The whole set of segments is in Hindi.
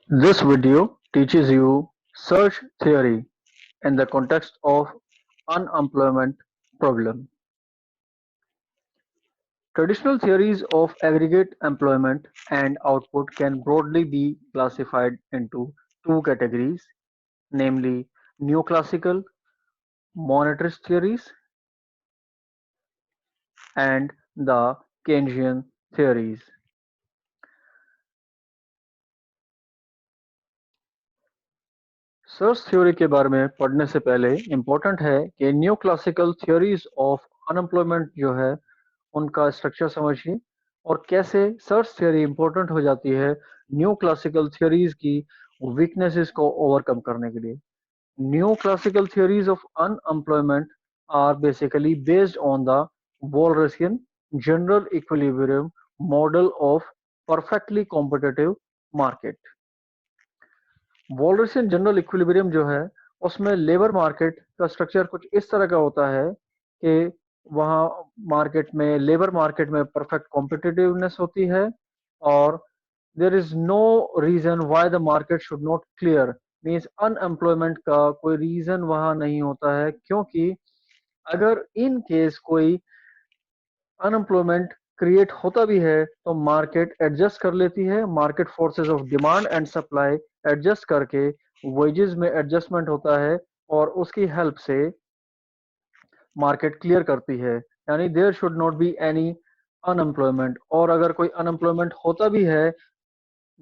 This video teaches you search theory in the context of unemployment problem. Traditional theories of aggregate employment and output can broadly be classified into two categories, namely neoclassical monetarist theories and the Keynesian theories. Search theory के बारे में पढ़ने से पहले इम्पोर्टेंट है कि new classical theories of unemployment जो है उनका स्ट्रक्चर समझिए और कैसे सर्च थ्योरी इम्पोर्टेंट हो जाती है न्यू क्लासिकल थ्योरीज की वीकनेसेस को ओवरकम करने के लिए। New classical theories of unemployment are basically based on the Walrasian general equilibrium model of perfectly competitive market. Walrasian general equilibrium जो है उसमें लेबर मार्केट का स्ट्रक्चर कुछ इस तरह का होता है कि वहाँ मार्केट में लेबर मार्केट में परफेक्ट कॉम्पिटिटिवनेस होती है और there is no reason why the market should not clear. Means unemployment का कोई रीजन वहाँ नहीं होता है, क्योंकि अगर इन केस कोई अनएम्प्लॉयमेंट क्रिएट होता भी है तो मार्केट एडजस्ट कर लेती है, market forces of demand and supply adjust करके वेजेस में एडजस्टमेंट होता है और उसकी हेल्प से मार्केट क्लियर करती है। यानी there should not be any unemployment, और अगर कोई अनएम्प्लॉयमेंट होता भी है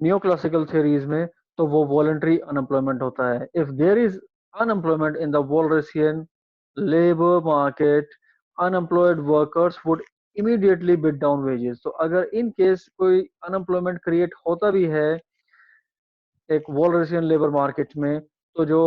नियो क्लासिकल थ्योरीज में तो वो वॉलंटरी अनएम्प्लॉयमेंट होता है। If there is unemployment in the Walrasian labour market, unemployed workers would immediately bid down wages. तो अगर इन केस कोई अनएम्प्लॉयमेंट क्रिएट होता भी है एक वॉलरेसियन लेबर मार्केट में, तो जो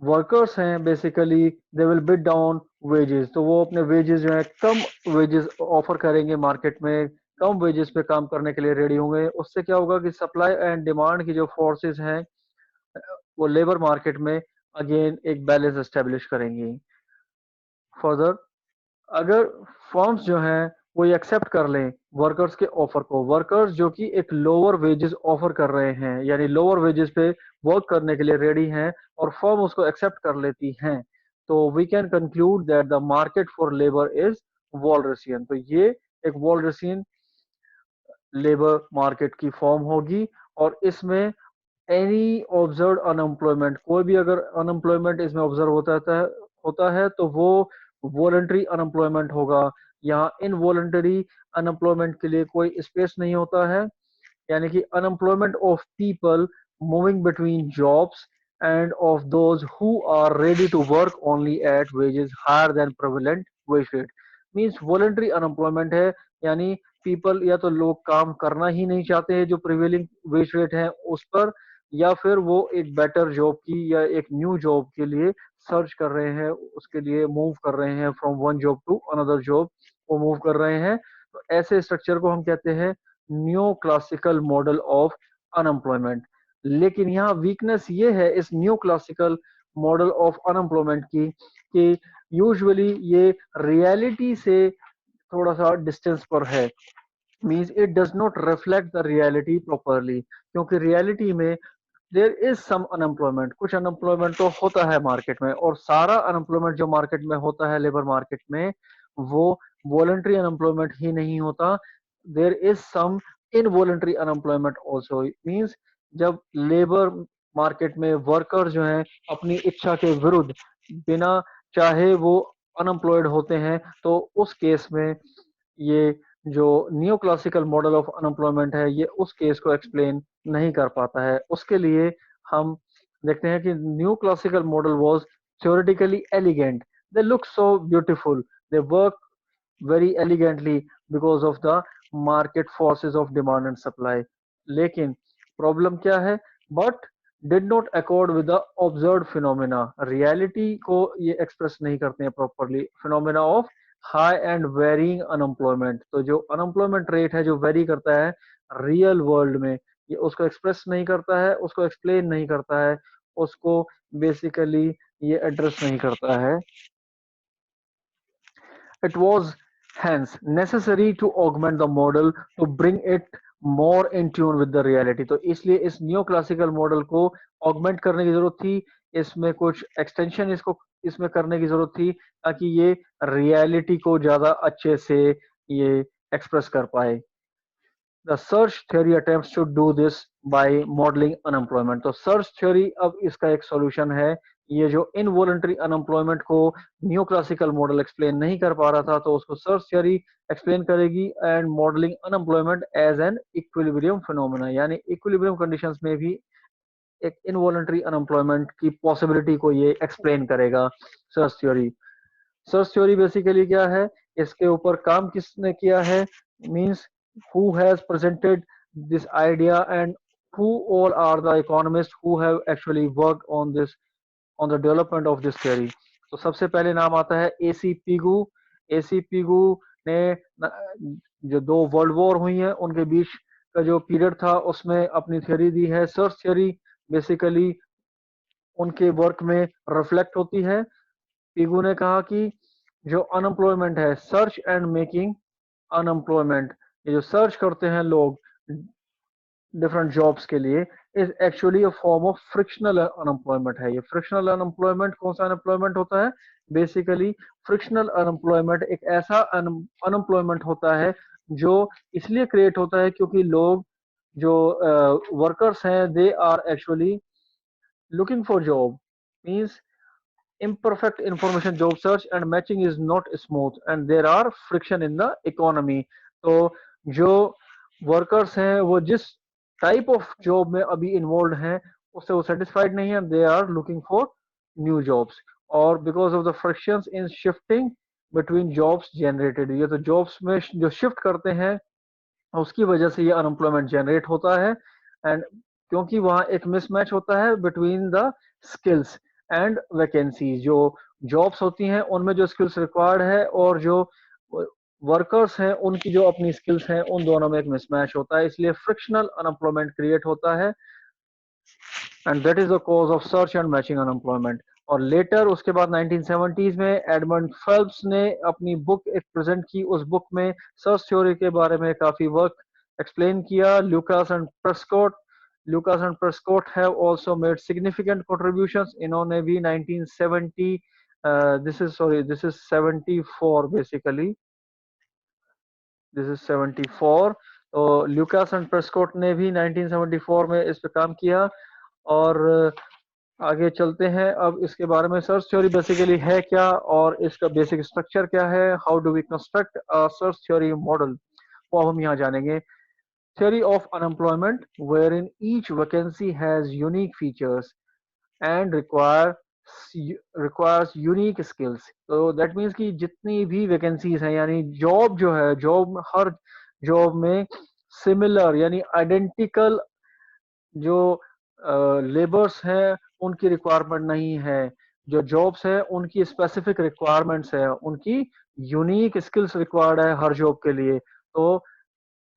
वर्कर्स हैं basically they will bid down wages, तो वो अपने वेजेस जो है कम वेजेस ऑफर करेंगे मार्केट में, कम वेजेस पे काम करने के लिए रेडी होंगे। उससे क्या होगा कि सप्लाई एंड डिमांड की जो फोर्सेस हैं वो लेबर मार्केट में अगेन एक बैलेंस एस्टेब्लिश करेंगी। फर्दर अगर फर्म्स जो हैं वो ये एक्सेप्ट कर लें वर्कर्स के ऑफर को, वर्कर्स जो कि एक लोअर वेजेस ऑफर कर रहे हैं यानी लोअर वेजेस पे वर्क करने के लिए रेडी हैं और फर्म उसको एक्सेप्ट कर लेती हैं, तो we can conclude that the market for labour is Walrasian. तो ये एक वॉलरेसियन लेबर मार्केट की फॉर्म होगी और इसमें एनी ऑब्जर्व अनएम्प्लॉयमेंट, कोई भी अगर अनएम्प्लॉयमेंट इसमें ऑब्जर्व होता है तो वो वॉलंटरी अनएम्प्लॉयमेंट होगा। यहाँ इनवॉलंटरी अनएम्प्लॉयमेंट के लिए कोई स्पेस नहीं होता है, यानी कि unemployment of people moving between jobs and of those who are ready to work only at wages higher than prevalent wage rate. Means voluntary unemployment है, यानी पीपल या तो लोग काम करना ही नहीं चाहते हैं जो प्रिवेलिंग वेज रेट है उस पर, या फिर वो एक बेटर जॉब की या एक न्यू जॉब के लिए सर्च कर रहे हैं, उसके लिए मूव कर रहे हैं from one job to another job, वो मूव कर रहे हैं। तो ऐसे स्ट्रक्चर को हम कहते हैं new classical model of unemployment. लेकिन यहाँ वीकनेस ये है इस new classical model of unemployment की कि यूजुअली ये रियलिटी से थोड़ा सा डिस्टेंस पर है। Means it does not reflect the reality properly, क्योंकि रियलिटी में देयर इज सम अनएम्प्लॉयमेंट, कुछ अनएम्प्लॉयमेंट तो होता है मार्केट में, और सारा अनएम्प्लॉयमेंट जो मार्केट में होता है लेबर मार्केट में वो वॉलंटरी अनएम्प्लॉयमेंट ही नहीं होता। There is some involuntary unemployment also. Means जब लेबर मार्केट में वर्कर जो हैं अपनी इच्छा के विरुद्ध बिना चाहे वो अनएम्प्लॉयड होते हैं, तो उस केस में ये जो neo classical model of unemployment है ये उस केस को एक्सप्लेन नहीं कर पाता है। उसके लिए हम देखते हैं कि new classical model was theoretically elegant, they look so beautiful, they work very elegantly because of the market forces of demand and supply। लेकिन प्रॉब्लम क्या है, but did not accord with the observed phenomena, reality को ये एक्सप्रेस नहीं करते हैं properly, phenomena of high and varying unemployment. तो जो अनएम्प्लॉयमेंट रेट है जो वेरी करता है रियल वर्ल्ड में, ये उसको एक्सप्रेस नहीं करता है, उसको एक्सप्लेन नहीं करता है, उसको बेसिकली ये एड्रेस नहीं करता है। It was hence necessary to augment the model to bring it more in tune with the reality। तो इसलिए इस न्यू क्लासिकल मॉडल को ऑगमेंट करने की जरूरत थी, इसमें कुछ एक्सटेंशन इसको इसमें करने की जरूरत थी ताकि ये रियलिटी को ज्यादा अच्छे से ये एक्सप्रेस कर पाए। The search theory attempts to do this by modelling unemployment. तो सर्च थ्योरी अब इसका एक सॉल्यूशन है। ये जो इनवॉलंटरी अनएम्प्लॉयमेंट को न्यू क्लासिकल मॉडल एक्सप्लेन नहीं कर पा रहा था, तो उसको सर्च थ्योरी एक्सप्लेन करेगी and modelling unemployment as an equilibrium phenomena, यानी इक्विलिब्रियम कंडीशंस में भी एक इनवॉलंटरी अनएम्प्लॉयमेंट की पॉसिबिलिटी को ये एक्सप्लेन करेगा search theory. Search theory basically क्या है, इसके ऊपर काम किसने किया है, means who has presented this idea and who all are the economists who have actually worked on the development of this theory। तो सबसे पहले नाम आता है एसी पिगू। एसी पिगू ने जो दो वर्ल्ड वॉर हुई है उनके बीच का जो पीरियड था उसमें अपनी थ्योरी दी है। सर्च थ्योरी बेसिकली उनके वर्क में रिफ्लेक्ट होती है। पिगू ने कहा कि जो अनएम्प्लॉयमेंट है, सर्च एंड मेकिंग अनएम्प्लॉयमेंट, ये जो सर्च करते हैं लोग डिफरेंट जॉब्स के लिए, is actually a form of frictional unemployment है। ये फ्रिक्शनल अनएम्प्लॉयमेंट कौन सा अनएम्प्लॉयमेंट होता है, बेसिकली फ्रिक्शनल अनएम्प्लॉयमेंट एक ऐसा अनएम्प्लॉयमेंट होता है जो इसलिए क्रिएट होता है क्योंकि लोग जो वर्कर्स हैं they are actually looking for job, means imperfect information job search and matching is not smooth and there are friction in the economy। तो जो वर्कर्स हैं वो जिस टाइप ऑफ जॉब में अभी इन्वॉल्व हैं उससे वो सेटिस्फाइड नहीं है, they are looking for new jobs, और because of the frictions in shifting between jobs generated, ये तो जॉब्स में जो शिफ्ट करते हैं उसकी वजह से ये अनएम्प्लॉयमेंट जनरेट होता है। एंड क्योंकि वहां एक मिसमैच होता है between the skills and vacancies, जो जॉब्स होती हैं उनमें जो स्किल्स रिक्वायर्ड है और जो वर्कर्स हैं उनकी जो अपनी स्किल्स हैं उन दोनों में एक मिसमैच होता है, इसलिए फ्रिक्शनल अनएम्प्लॉयमेंट क्रिएट होता है and that is the cause of search and matching unemployment. और लेटर उसके बाद 1970s में एडमंड फेल्प्स ने अपनी बुक एक प्रेजेंट की, उस बुक में सर्च थ्योरी के बारे में काफी वर्क एक्सप्लेन किया। Lucas and Prescott have also made significant contributions, इन्होंने भी 1970 this is 74 basically, this is 74। तो ल्यूकास एंड प्रेस्कॉट ने भी 1974 में इस पे काम किया। और आगे चलते हैं अब इसके बारे में, सर्च थ्योरी बेसिकली है क्या और इसका बेसिक स्ट्रक्चर क्या है, how do we construct a search theory model, वो अब हम यहाँ जानेंगे। Theory of unemployment where in each vacancy has unique features and requires unique skills. तो दैट मीन्स कि जितनी भी वैकेंसीज हैं, यानी जॉब जो है, जॉब हर जॉब में सिमिलर यानी आइडेंटिकल जो लेबर्स हैं उनकी रिक्वायरमेंट नहीं है, जो जॉब्स है उनकी स्पेसिफिक रिक्वायरमेंट्स है, उनकी यूनिक स्किल्स रिक्वायर्ड है हर जॉब के लिए। तो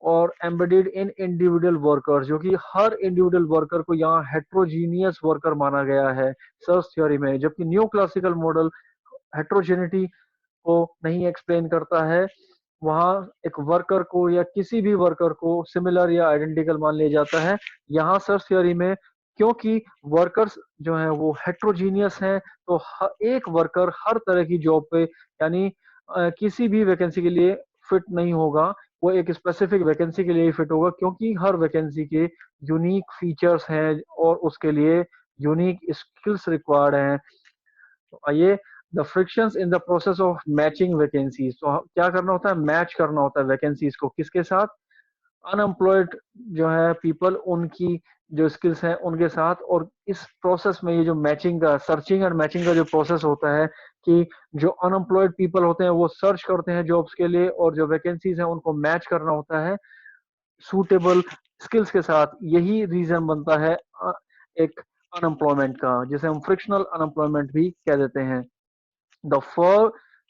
और एम्बेडेड इन इंडिविजुअल वर्कर, जो कि हर इंडिविजुअल वर्कर को यहाँ हेट्रोजीनियस वर्कर माना गया है सर्च थ्योरी में, जबकि न्यू क्लासिकल मॉडल हेट्रोजेनिटी को नहीं एक्सप्लेन करता है। वहां एक वर्कर को या किसी भी वर्कर को सिमिलर या आइडेंटिकल मान लिया जाता है। यहाँ सर्च थ्योरी में क्योंकि वर्कर्स जो हैं वो हेट्रोजीनियस हैं, तो एक वर्कर हर तरह की जॉब पे यानी किसी भी वैकेंसी के लिए फिट नहीं होगा, वो एक स्पेसिफिक वैकेंसी के लिए ही फिट होगा क्योंकि हर वैकेंसी के यूनिक फीचर्स हैं और उसके लिए यूनिक स्किल्स रिक्वायर्ड हैं। तो आइए, the frictions in the process of matching vacancies, तो क्या करना होता है, मैच करना होता है वैकेंसीज को किसके साथ, अनएम्प्लॉयड जो है पीपल उनकी जो स्किल्स हैं उनके साथ। और इस प्रोसेस में ये जो मैचिंग का, सर्चिंग एंड मैचिंग का जो प्रोसेस होता है कि जो अनएम्प्लॉयड पीपल होते हैं वो सर्च करते हैं जॉब्स के लिए और जो वैकेंसीज हैं उनको मैच करना होता है सूटेबल स्किल्स के साथ, यही रीजन बनता है एक अनएम्प्लॉयमेंट का, जिसे हम फ्रिक्शनल अनएम्प्लॉयमेंट भी कह देते हैं। The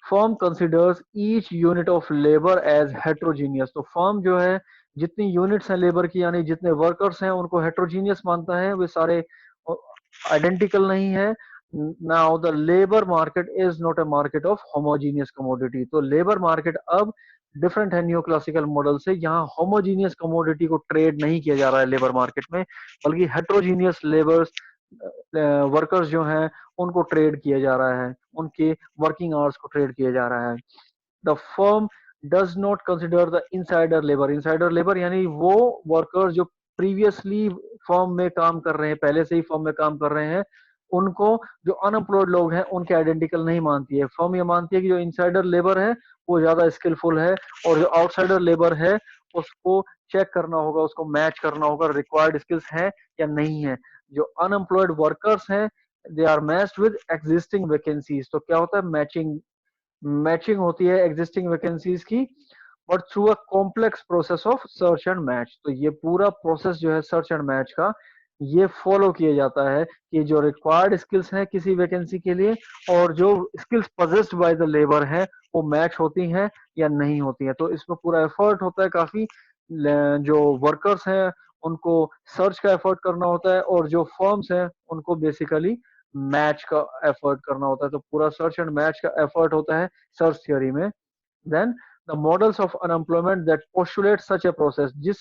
firm considers each unit of labour as heterogeneous, तो फर्म जो है जितनी यूनिट्स हैं लेबर की यानी जितने वर्कर्स हैं उनको हेट्रोजीनियस मानता है, वे सारे आइडेंटिकल नहीं है। Now the labour market is not a market of homogeneous commodity. तो लेबर मार्केट अब डिफरेंट है न्यू क्लासिकल मॉडल से। यहाँ होमोजीनियस कमोडिटी को ट्रेड नहीं किया जा रहा है लेबर मार्केट में, बल्कि हेट्रोजीनियस लेबर्स वर्कर्स जो हैं उनको ट्रेड किया जा रहा है, उनके वर्किंग आवर्स को ट्रेड किया जा रहा है। The firm does not consider the insider labour. Insider labour यानी वो वर्कर्स जो प्रीवियसली फर्म में काम कर रहे हैं, पहले से ही फर्म में काम कर रहे हैं, उनको जो अनएम्प्लॉयड लोग हैं उनके आइडेंटिकल नहीं मानती है। फर्म ये मानती है कि जो इनसाइडर लेबर है वो ज्यादा स्किलफुल है, और जो आउटसाइडर लेबर है उसको चेक करना होगा, उसको मैच करना होगा, रिक्वायर्ड स्किल्स हैं या नहीं है। जो अनएम्प्लॉयड वर्कर्स हैं they are matched with existing vacancies. तो क्या होता है, मैचिंग मैचिंग होती है एग्जिस्टिंग वैकेंसीज की, but through a complex process of search and match. तो ये पूरा प्रोसेस जो है सर्च एंड मैच का, ये फॉलो किया जाता है कि जो रिक्वायर्ड स्किल्स हैं किसी वैकेंसी के लिए और जो skills possessed by the labour है वो मैच होती हैं या नहीं होती हैं। तो इसमें पूरा एफर्ट होता है काफी, जो वर्कर्स हैं उनको सर्च का एफर्ट करना होता है, और जो फर्म्स हैं उनको बेसिकली मैच का एफर्ट करना होता है। तो पूरा सर्च एंड मैच का एफर्ट होता है सर्च थ्योरी में। Then the models of unemployment that postulate such a process. जिस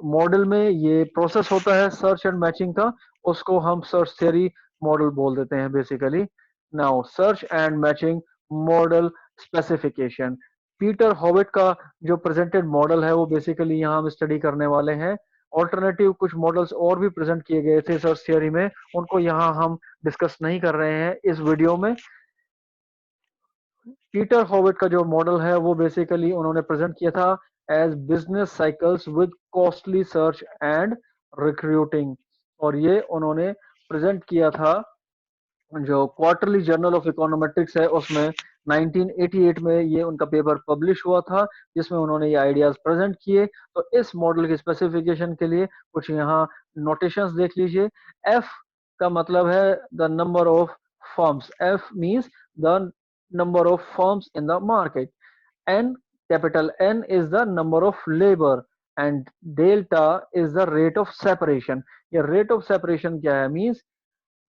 मॉडल में ये प्रोसेस होता है सर्च एंड मैचिंग का, उसको हम सर्च थ्योरी मॉडल बोल देते हैं basically. Now search and matching model specification. Peter Howitt का जो प्रेजेंटेड मॉडल है वो बेसिकली यहाँ हम स्टडी करने वाले हैं। ऑल्टरनेटिव कुछ मॉडल्स और भी प्रेजेंट किए गए थे सर्च थ्योरी में, उनको यहाँ हम डिस्कस नहीं कर रहे हैं इस वीडियो में। पीटर हॉविट का जो मॉडल है वो बेसिकली उन्होंने प्रेजेंट किया था as business cycles with costly search and recruiting, और ये उन्होंने प्रेजेंट किया था जो क्वार्टरली जर्नल ऑफ इकोनोमेट्रिक्स है उसमें 1988 में ये उनका पेपर पब्लिश हुआ था, जिसमें उन्होंने ये आइडियाज प्रेजेंट किए। तो इस मॉडल के स्पेसिफिकेशन के लिए कुछ यहाँ नोटेशंस देख लीजिए। एफ का मतलब है the number of firms. F means the number of firms in the market. N, capital N is the number of labor, and delta is the rate of separation. ये rate of separation क्या है, मीन्स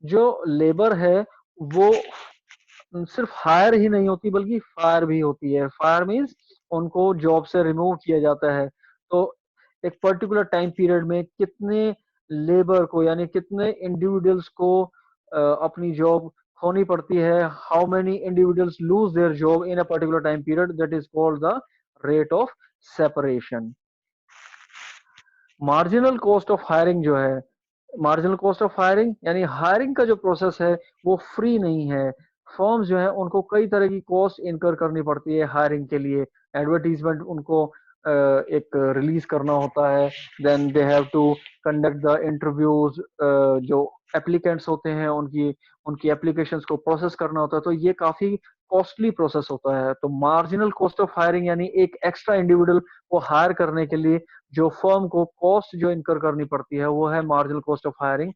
जो लेबर है वो सिर्फ हायर ही नहीं होती बल्कि फायर भी होती है। फायर मीन्स उनको जॉब से रिमूव किया जाता है। तो एक पर्टिकुलर टाइम पीरियड में कितने लेबर को यानी कितने इंडिविजुअल्स को अपनी जॉब खोनी पड़ती है, how many individuals lose their job in a particular time period, that is called the rate of separation. Marginal cost of hiring जो है, मार्जिनल कॉस्ट ऑफ हायरिंग यानी हायरिंग का जो प्रोसेस है वो फ्री नहीं है। फर्म्स जो है उनको कई तरह की कॉस्ट इनकर करनी पड़ती है हायरिंग के लिए। एडवर्टीजमेंट उनको एक रिलीज करना होता है, then they have to conduct the interviews, जो एप्लीकेंट्स होते हैं उनकी उनकी एप्लीकेशंस को प्रोसेस करना होता है। तो ये काफी कॉस्टली प्रोसेस होता है। तो मार्जिनल कॉस्ट ऑफ हायरिंग यानी एक एक्स्ट्रा इंडिविजुअल को हायर करने के लिए जो फर्म को कॉस्ट जो इनकर करनी पड़ती है वो है मार्जिनल कॉस्ट ऑफ हायरिंग।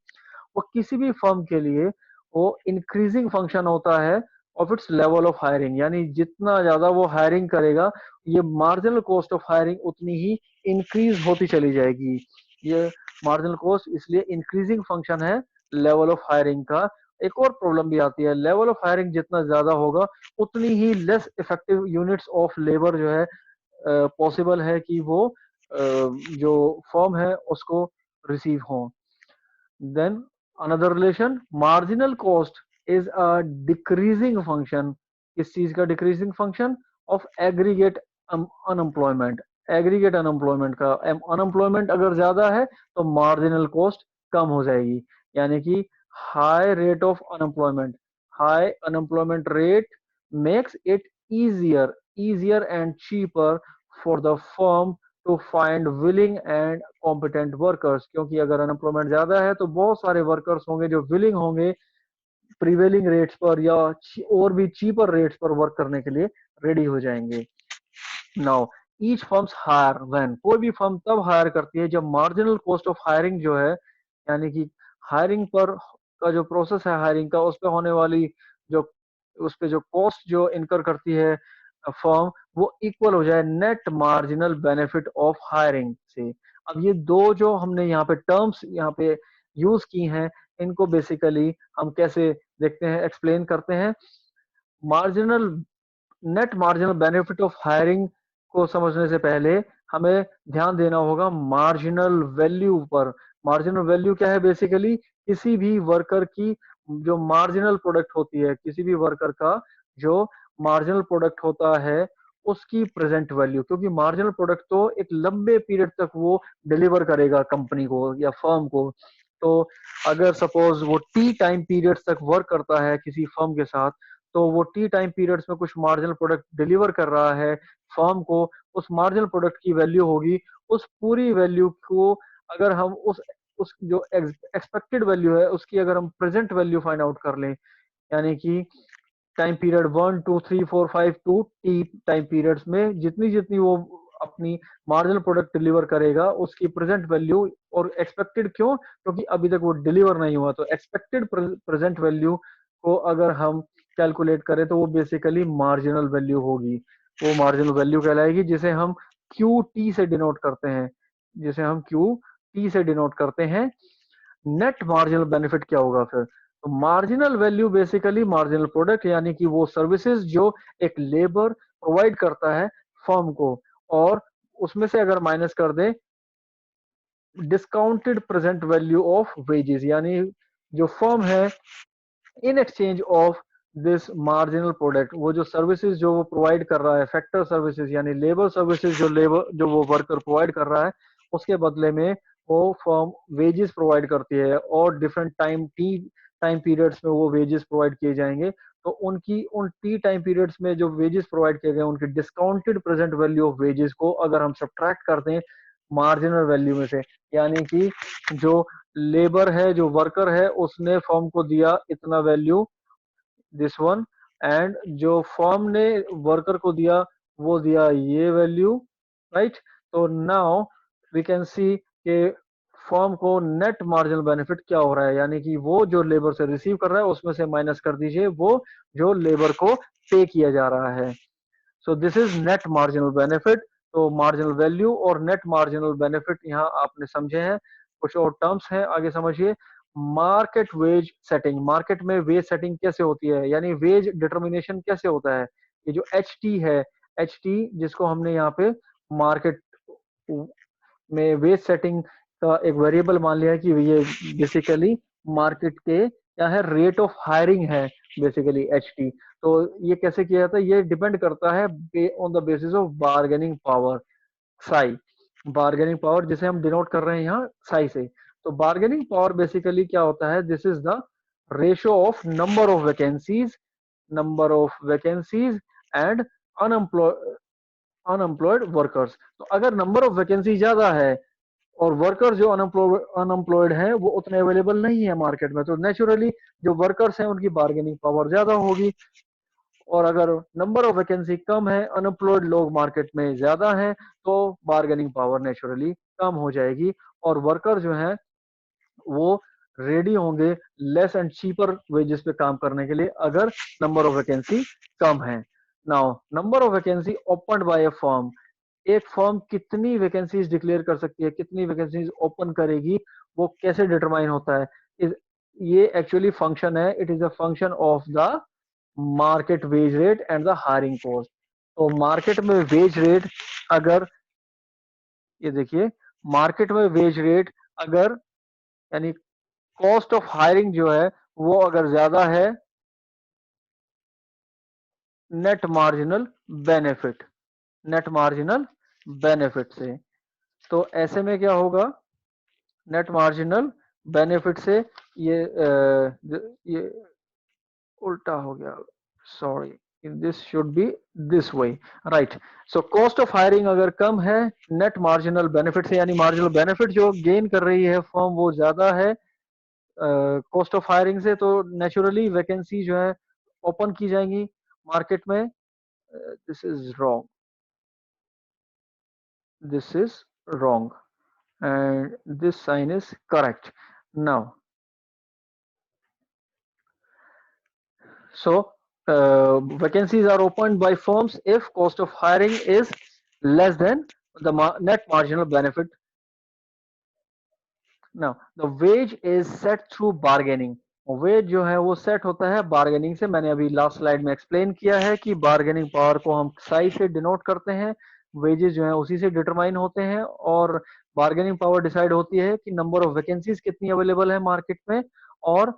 वो किसी भी फर्म के लिए वो इंक्रीजिंग फंक्शन होता है of its level of hiring, यानी जितना ज्यादा वो हायरिंग करेगा ये मार्जिनल कॉस्ट ऑफ हायरिंग उतनी ही इंक्रीज होती चली जाएगी। ये मार्जिनल कॉस्ट इसलिए इंक्रीजिंग फंक्शन है लेवल ऑफ हायरिंग का। एक और प्रॉब्लम भी आती है, लेवल ऑफ हायरिंग जितना ज्यादा होगा उतनी ही less effective units of labour जो है पॉसिबल है कि वो जो फर्म है उसको रिसीव हो। Then another relation, marginal cost is a decreasing function. किस चीज का decreasing function? Of aggregate unemployment. Aggregate unemployment का, अनएम्प्लॉयमेंट अगर ज्यादा है तो मार्जिनल कॉस्ट कम हो जाएगी। यानी कि high rate of unemployment, high unemployment rate makes it easier and cheaper for the firm to find willing and competent workers. क्योंकि अगर अनएम्प्लॉयमेंट ज्यादा है तो बहुत सारे वर्कर्स होंगे जो विलिंग होंगे प्रीवेलिंग रेट्स पर या और भी चीपर रेट्स पर वर्क करने के लिए रेडी हो जाएंगे। Now each firms hire when, कोई भी फर्म तब हायर करती है जब मार्जिनल कॉस्ट ऑफ हायरिंग जो है, यानी कि हायरिंग पर का जो प्रोसेस है हायरिंग का, उस पर होने वाली जो उस पे जो कॉस्ट जो इनकर करती है फर्म, वो इक्वल हो जाए net marginal benefit of hiring से। अब ये दो जो हमने यहाँ पे टर्म्स यहाँ पे यूज की हैं, इनको बेसिकली हम कैसे देखते हैं, एक्सप्लेन करते हैं। Marginal net marginal benefit of hiring को समझने से पहले हमें ध्यान देना होगा मार्जिनल वैल्यू पर। मार्जिनल वैल्यू क्या है? बेसिकली किसी भी वर्कर की जो मार्जिनल प्रोडक्ट होती है, किसी भी वर्कर का जो मार्जिनल प्रोडक्ट होता है उसकी प्रेजेंट वैल्यू, क्योंकि मार्जिनल प्रोडक्ट तो एक लंबे पीरियड तक वो डिलीवर करेगा कंपनी को या फर्म को। तो अगर सपोज वो टी टाइम पीरियड तक वर्क करता है किसी फर्म के साथ, तो वो टी टाइम पीरियड्स में कुछ मार्जिनल प्रोडक्ट डिलीवर कर रहा है फर्म को, उस मार्जिनल प्रोडक्ट की वैल्यू होगी। उस पूरी वैल्यू को अगर हम उस जो एक्सपेक्टेड वैल्यू है उसकी अगर हम प्रेजेंट वैल्यू फाइंड आउट कर लें, यानी कि time period 1 2 3 4 5 to T time periods में जितनी जितनी वो अपनी मार्जिनल प्रोडक्ट डिलीवर करेगा उसकी प्रेजेंट वैल्यू। और एक्सपेक्टेड क्यों? क्योंकि अभी तक वो डिलीवर नहीं हुआ, तो एक्सपेक्टेड प्रेजेंट वैल्यू को अगर हम कैलकुलेट करें तो वो बेसिकली मार्जिनल वैल्यू होगी। वो मार्जिनल वैल्यू कहलाएगी जिसे हम क्यू टी से डिनोट करते हैं, जिसे हम क्यू टी से डिनोट करते हैं। नेट मार्जिनल बेनिफिट क्या होगा फिर? तो marginal value basically marginal product, यानी कि वो सर्विसेज जो एक लेबर प्रोवाइड करता है फर्म को, और उसमें से अगर माइनस कर दें discounted present value of wages, यानी जो फर्म है in exchange of this marginal product, वो जो सर्विसेज जो वो प्रोवाइड कर रहा है, फैक्टर सर्विसेज यानी लेबर सर्विसेज जो वो वर्कर प्रोवाइड कर रहा है, उसके बदले में वो फर्म वेजेस प्रोवाइड करती है और डिफरेंट टाइम पीरियड्स में वो वेजेस प्रोवाइड किए जाएंगे। तो उनकी उन टी टाइम पीरियड्स में जो वेजेस प्रोवाइड किए गए उनकी discounted present value of wages को अगर हम सब्ट्रैक्ट करते हैं मार्जिनल वैल्यू में से, यानी कि जो लेबर है, जो वर्कर है, उसने फर्म को दिया इतना वैल्यू, दिस वन, एंड जो फर्म ने वर्कर को दिया वो दिया ये वैल्यू, राइट। तो नाउ वी कैन सी कि फर्म को नेट मार्जिनल बेनिफिट क्या हो रहा है, यानी कि वो जो लेबर से रिसीव कर रहा है उसमें से माइनस कर दीजिए वो जो लेबर को पे किया जा रहा है। So this is net marginal benefit. तो मार्जिनल वैल्यू और नेट मार्जिनल बेनिफिट यहाँ आपने समझे हैं। कुछ और टर्म्स हैं, आगे समझिए। मार्केट वेज सेटिंग, मार्केट में वेज सेटिंग कैसे होती है, यानी वेज डिटर्मिनेशन कैसे होता है। ये जो एच टी है, एच टी जिसको हमने यहाँ पे मार्केट में वेज सेटिंग का एक वेरिएबल मान लिया है कि ये बेसिकली मार्केट के क्या है, रेट ऑफ हायरिंग है बेसिकली एच टी। तो ये कैसे किया जाता है? ये डिपेंड करता है on the basis of bargaining power, Sai, bargaining power जिसे हम डिनोट कर रहे हैं यहाँ साई से। तो बार्गेनिंग पावर बेसिकली क्या होता है? This is the ratio of number of vacancies and unemployed unemployed workers. तो अगर नंबर ऑफ वैकेंसी ज्यादा है और वर्कर जो अनएम्प्लॉयड हैं वो उतने अवेलेबल नहीं है मार्केट में, तो नेचुरली जो वर्कर्स हैं उनकी बार्गेनिंग पावर ज्यादा होगी। और अगर नंबर ऑफ वैकेंसी कम है, अनएम्प्लॉयड लोग मार्केट में ज्यादा हैं, तो बार्गेनिंग पावर नेचुरली कम हो जाएगी और वर्कर जो हैं वो रेडी होंगे लेस एंड चीपर वेजेस पे काम करने के लिए अगर नंबर ऑफ वैकेंसी कम है। Now number of vacancy open by a firm, एक फर्म कितनी वैकेंसीज डिक्लेयर कर सकती है, कितनी वैकेंसीज ओपन करेगी, वो कैसे डिटरमाइन होता है? ये एक्चुअली फंक्शन है, it is a function of the market wage rate and the hiring cost. तो मार्केट में वेज रेट अगर, ये देखिए, मार्केट में वेज रेट अगर, यानी कॉस्ट ऑफ हायरिंग जो है वो अगर ज्यादा है net marginal benefit, net marginal benefit से, तो ऐसे में क्या होगा? नेट मार्जिनल बेनिफिट से ये उल्टा हो गया, sorry, this should be this way, right. So cost of hiring अगर कम है नेट मार्जिनल बेनिफिट से, यानी मार्जिनल बेनिफिट जो गेन कर रही है फर्म वो ज्यादा है कॉस्ट ऑफ हायरिंग से, तो नेचुरली वैकेंसी जो है ओपन की जाएंगी मार्केट में। This is wrong, this is wrong and this sign is correct. Now, so vacancies are opened by firms if cost of hiring is less than the net marginal benefit. Now the wage is set through bargaining, wage जो है वो सेट होता है बार्गेनिंग से। मैंने अभी लास्ट स्लाइड में एक्सप्लेन किया है कि बार्गेनिंग पावर को हम साई से डिनोट करते हैं, वेजेस जो है उसी से डिटरमाइन होते हैं, और बार्गेनिंग पावर डिसाइड होती है कि नंबर ऑफ वैकेंसीज कितनी अवेलेबल है मार्केट में, और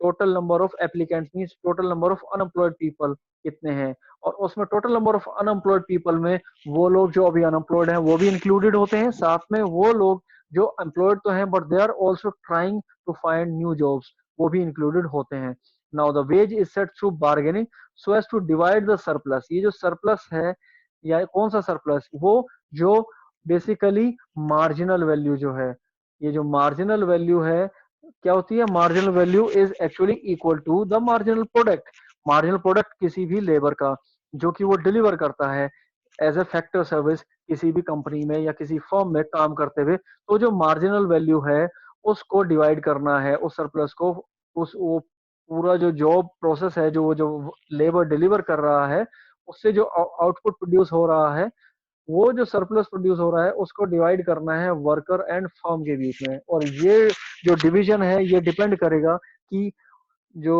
total number of applicants means total number of unemployed people कितने हैं। और उसमें total number of unemployed people में वो लोग जो अभी अनएम्प्लॉयड हैं वो भी इंक्लूडेड होते हैं, साथ में वो लोग जो एम्प्लॉयड तो हैं but they are also trying to find new jobs, वो भी इंक्लूडेड होते हैं। Now the wage is set through bargaining so as to divide the surplus. ये जो सरप्लस है, या कौन सा सरप्लस, वो जो बेसिकली मार्जिनल वैल्यू जो है, ये जो मार्जिनल वैल्यू है क्या होती है, marginal value is actually equal to the marginal product. Marginal product किसी भी लेबर का जो कि वो डिलीवर करता है एज ए फैक्टर सर्विस किसी भी कंपनी में या किसी फर्म में काम करते हुए, तो जो मार्जिनल वैल्यू है उसको डिवाइड करना है, उस सरप्लस को, उस वो पूरा जो जॉब प्रोसेस है, जो लेबर डिलीवर कर रहा है, उससे जो आउटपुट प्रोड्यूस हो रहा है, वो जो सरप्लस प्रोड्यूस हो रहा है उसको डिवाइड करना है वर्कर एंड फर्म के बीच में। और ये जो डिवीजन है ये डिपेंड करेगा कि जो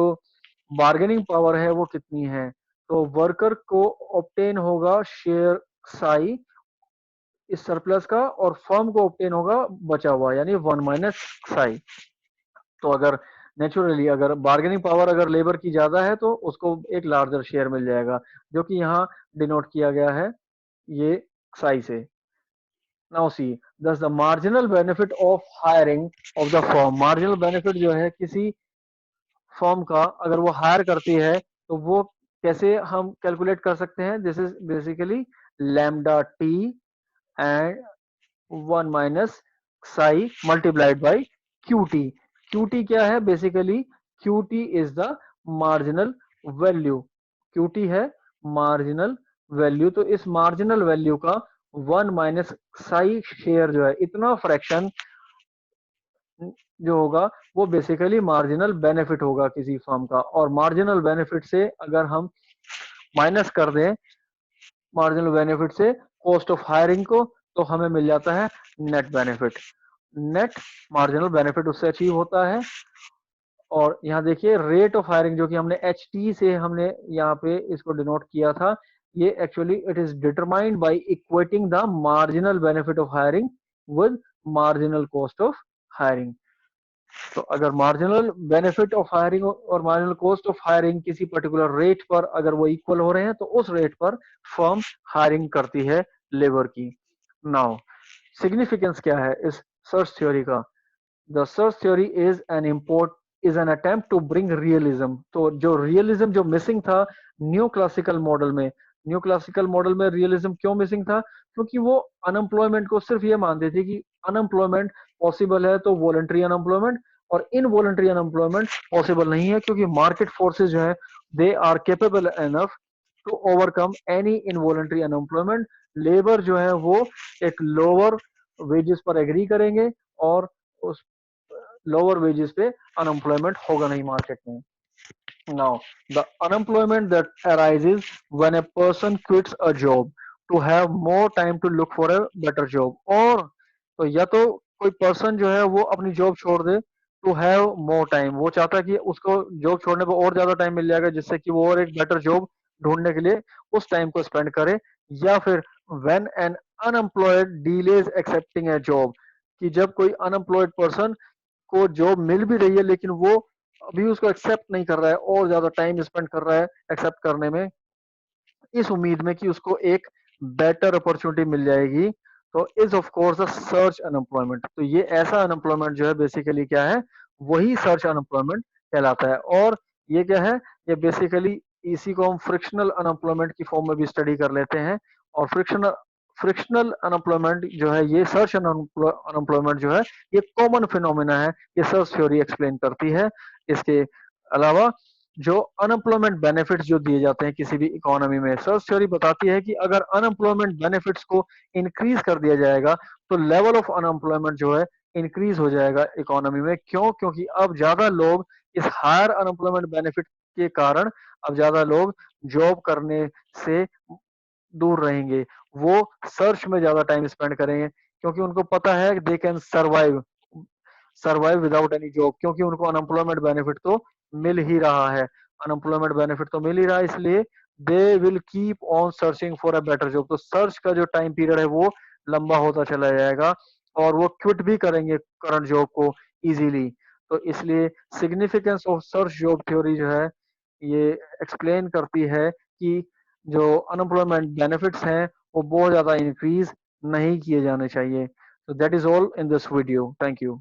बार्गेनिंग पावर है वो कितनी है। तो वर्कर को ऑब्टेन होगा शेयर साई इस सरप्लस का, और फर्म को ऑब्टेन होगा बचा हुआ यानी 1 - साई। तो अगर नेचुरली अगर बार्गेनिंग पावर अगर लेबर की ज्यादा है तो उसको एक लार्जर शेयर मिल जाएगा, जो कि यहाँ डिनोट किया गया है ये साई से। नाउ सी दस the marginal benefit of hiring of the firm. Marginal benefit जो है किसी फर्म का अगर वो हायर करती है तो वो कैसे हम कैलकुलेट कर सकते हैं, this is basically lambda T and 1 - Sai multiplied by Q T. Q T क्या है, basically Q T is the marginal value, Q T है मार्जिनल वैल्यू। तो इस मार्जिनल वैल्यू का 1 - साई शेयर जो है, इतना फ्रैक्शन जो होगा वो बेसिकली मार्जिनल बेनिफिट होगा किसी फर्म का। और मार्जिनल बेनिफिट से अगर हम माइनस कर दें मार्जिनल बेनिफिट से कॉस्ट ऑफ हायरिंग को, तो हमें मिल जाता है net benefit. Net marginal benefit उससे अचीव होता है। और यहाँ देखिए रेट ऑफ हायरिंग जो कि हमने एच टी से हमने यहाँ पे इसको डिनोट किया था, ये actually it is determined by equating the marginal benefit of hiring with marginal cost of hiring. तो अगर मार्जिनल बेनिफिट ऑफ हायरिंग और मार्जिनल कॉस्ट ऑफ हायरिंग किसी पर्टिकुलर रेट पर अगर वो इक्वल हो रहे हैं तो उस रेट पर फर्म हायरिंग करती है लेबर की। नाउ सिग्निफिकेंस क्या है इस सर्च थ्योरी का। The search theory is an attempt to bring realism. तो जो रियलिज्म जो मिसिंग था न्यू क्लासिकल मॉडल में, न्यू क्लासिकल मॉडल में रियलिज्म क्यों मिसिंग था, क्योंकि वो अनएम्प्लॉयमेंट को सिर्फ ये मानते थे कि अनएम्प्लॉयमेंट पॉसिबल है तो वॉलंटरी अनएम्प्लॉयमेंट, और इनवॉलंटरी अनएम्प्लॉयमेंट पॉसिबल नहीं है, क्योंकि मार्केट फोर्सेज जो है they are capable enough to overcome any involuntary unemployment. Labour जो है वो एक लोअर वेजेस पर एग्री करेंगे, और उस लोअर वेजेस पे अनएम्प्लॉयमेंट होगा नहीं मार्केट में। Now, the unemployment that arises when a person quits a job to have more time to look for a better job, और तो या तो कोई पर्सन जो है वो अपनी जॉब छोड़ दे टू हैव मोर टाइम, वो चाहता है कि उसको जॉब छोड़ने पर और ज्यादा टाइम मिल जाएगा जिससे कि वो और एक बेटर जॉब ढूंढने के लिए उस टाइम को स्पेंड करे। या फिर when an unemployed delays accepting A job, कि जब कोई अनएम्प्लॉयड पर्सन को जॉब मिल भी रही है लेकिन वो अभी उसको एक्सेप्ट नहीं कर रहा है और ज्यादा टाइम स्पेंड कर रहा है एक्सेप्ट करने में, इस उम्मीद में कि उसको एक बेटर अपॉर्चुनिटी मिल जाएगी, तो is of course the search unemployment. तो ये ऐसा अनएम्प्लॉयमेंट जो है बेसिकली क्या है, वही सर्च अनएम्प्लॉयमेंट कहलाता है। और ये क्या है, ये बेसिकली इसी को हम फ्रिक्शनल अनएम्प्लॉयमेंट की फॉर्म में भी स्टडी कर लेते हैं। और फ्रिक्शनल फ्रिक्शनल अनएम्प्लॉयमेंट जो है, ये सर्च अनएम्प्लॉयमेंट जो है ये कॉमन फिनोमिना है, ये सर्च थ्योरी एक्सप्लेन करती है। इसके अलावा जो अनएम्प्लॉयमेंट बेनिफिट्स जो दिए जाते हैं किसी भी इकोनॉमी में, सर्च थ्योरी बताती है कि अगर अनएम्प्लॉयमेंट बेनिफिट्स को इंक्रीज कर दिया जाएगा तो लेवल ऑफ अनएम्प्लॉयमेंट जो है इंक्रीज हो जाएगा इकोनॉमी में। क्यों, क्योंकि अब ज्यादा लोग इस हायर अनएम्प्लॉयमेंट बेनिफिट के कारण अब ज्यादा लोग जॉब करने से दूर रहेंगे, वो सर्च में ज्यादा टाइम स्पेंड करेंगे, क्योंकि उनको पता है they can survive. Survive without any job, क्योंकि उनको अनएम्प्लॉयमेंट बेनिफिट तो मिल ही रहा है, अनएम्प्लॉयमेंट बेनिफिट तो मिल ही रहा है, इसलिए they will keep on searching for a better job. तो सर्च का जो टाइम पीरियड है वो लंबा होता चला जाएगा और वो क्विट भी करेंगे करंट जॉब को इजीली। तो इसलिए significance of search job theory जो है ये एक्सप्लेन करती है कि जो अनएम्प्लॉयमेंट बेनिफिट्स हैं वो बहुत ज्यादा इंक्रीज नहीं किए जाने चाहिए। So that is all in this video. Thank you.